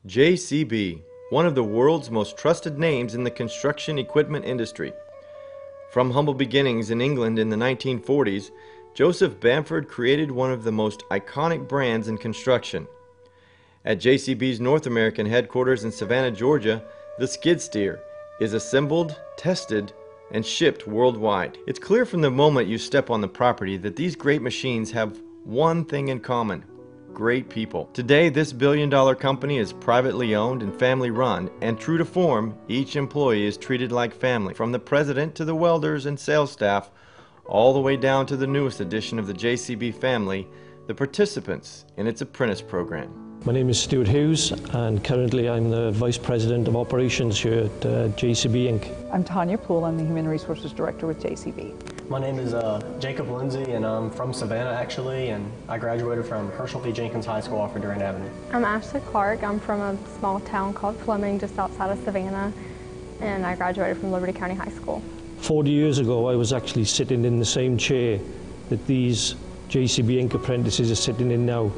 JCB, one of the world's most trusted names in the construction equipment industry. From humble beginnings in England in the 1940s, Joseph Bamford created one of the most iconic brands in construction. At JCB's North American headquarters in Savannah, Georgia, the skid steer is assembled, tested, and shipped worldwide. It's clear from the moment you step on the property that these great machines have one thing in common: great people. Today, this billion-dollar company is privately owned and family-run, and true to form, each employee is treated like family, from the president to the welders and sales staff, all the way down to the newest addition of the JCB family, the participants in its apprentice program. My name is Stuart Hughes, and currently I'm the Vice President of Operations here at JCB Inc. I'm Tanya Poole. I'm the Human Resources Director with JCB. My name is Jacob Lindsay, and I'm from Savannah actually, and I graduated from Herschel V. Jenkins High School off of Durant Avenue. I'm Ashley Clark. I'm from a small town called Fleming just outside of Savannah, and I graduated from Liberty County High School. 40 years ago I was actually sitting in the same chair that these JCB Inc. apprentices are sitting in now.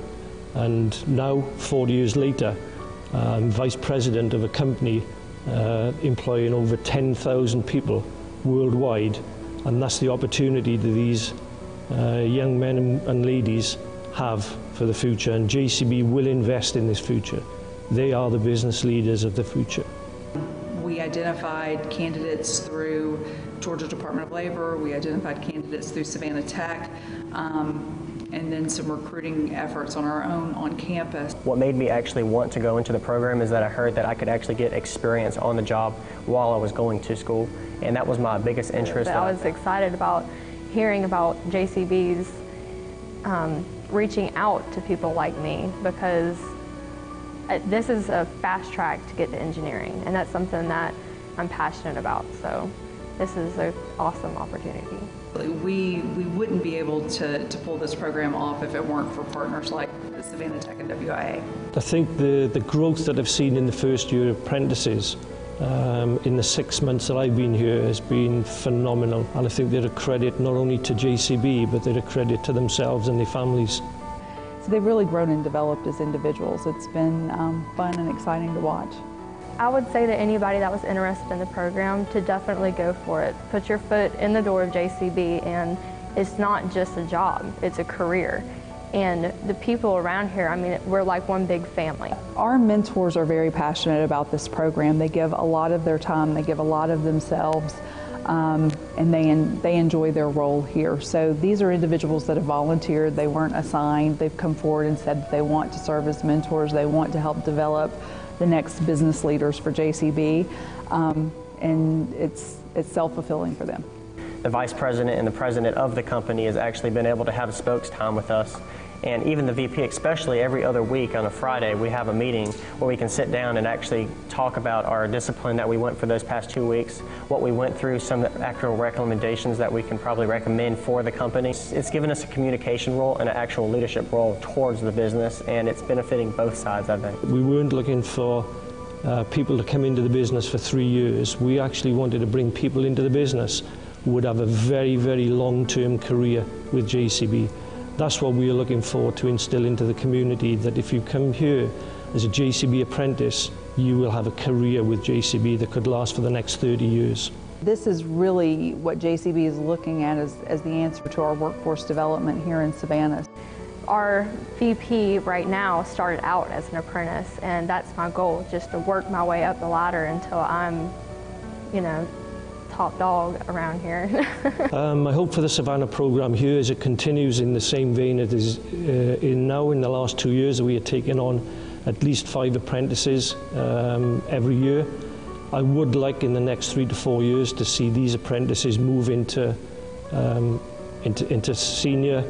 And now, 40 years later, I'm Vice President of a company employing over 10,000 people worldwide, and that's the opportunity that these young men and ladies have for the future, and JCB will invest in this future. They are the business leaders of the future. We identified candidates through Georgia Department of Labor, we identified candidates through Savannah Tech, and then some recruiting efforts on our own on campus. What made me actually want to go into the program is that I heard that I could actually get experience on the job while I was going to school, and that was my biggest interest. I was excited about hearing about JCB's reaching out to people like me, because this is a fast track to get to engineering, and that's something that I'm passionate about, so this is an awesome opportunity. We wouldn't be able to pull this program off if it weren't for partners like Savannah Tech and WIA. I think the growth that I've seen in the first year apprentices in the 6 months that I've been here has been phenomenal, and I think they're a credit not only to JCB, but they're a credit to themselves and their families. So they've really grown and developed as individuals. It's been fun and exciting to watch. I would say to anybody that was interested in the program to definitely go for it. Put your foot in the door of JCB, and it's not just a job, it's a career. And the people around here, I mean, we're like one big family. Our mentors are very passionate about this program. They give a lot of their time, they give a lot of themselves, and they enjoy their role here. So these are individuals that have volunteered, they weren't assigned, they've come forward and said that they want to serve as mentors, they want to help develop the next business leaders for JCB, and it's self-fulfilling for them. The vice president and the president of the company has actually been able to have a spokes time with us, and even the VP, especially every other week on a Friday, we have a meeting where we can sit down and actually talk about our discipline that we went for those past 2 weeks, what we went through, some actual recommendations that we can probably recommend for the company. It's given us a communication role and an actual leadership role towards the business, and it's benefiting both sides, I think. We weren't looking for people to come into the business for 3 years. We actually wanted to bring people into the business who would have a very, very long-term career with JCB. That's what we are looking for to instill into the community, that if you come here as a JCB apprentice, you will have a career with JCB that could last for the next 30 years. This is really what JCB is looking at as the answer to our workforce development here in Savannah. Our VP right now started out as an apprentice, and that's my goal, just to work my way up the ladder until I'm, top dog around here. I hope for the Savannah program here is it continues in the same vein it is in now. In the last 2 years, we are taking on at least 5 apprentices every year. I would like in the next 3 to 4 years to see these apprentices move into senior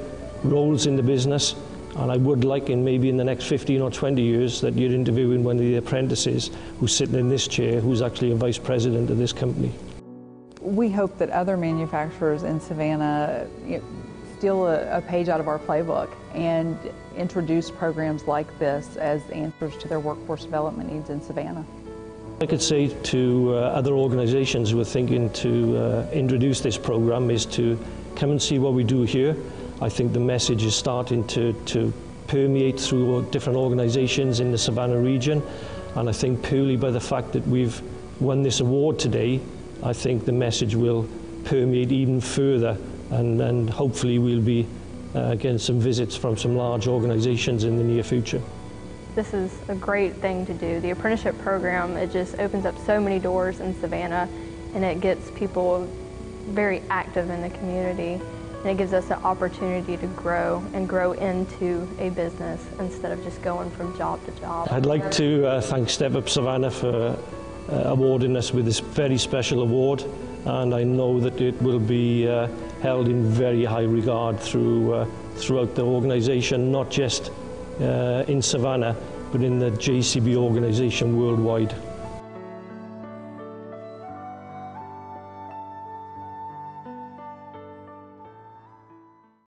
roles in the business, and I would like maybe in the next 15 or 20 years that you're interviewing one of the apprentices who's sitting in this chair who's actually a vice president of this company. We hope that other manufacturers in Savannah steal a page out of our playbook and introduce programs like this as answers to their workforce development needs in Savannah. I could say to other organizations who are thinking to introduce this program is to come and see what we do here. I think the message is starting to permeate through different organizations in the Savannah region. And I think purely by the fact that we've won this award today, I think the message will permeate even further, and hopefully we'll be getting some visits from some large organizations in the near future. This is a great thing to do. The apprenticeship program, it just opens up so many doors in Savannah, and it gets people very active in the community, and it gives us an opportunity to grow and grow into a business instead of just going from job to job. I'd like to thank Up Savannah for awarding us with this very special award, and I know that it will be held in very high regard throughout the organisation, not just in Savannah, but in the JCB organisation worldwide.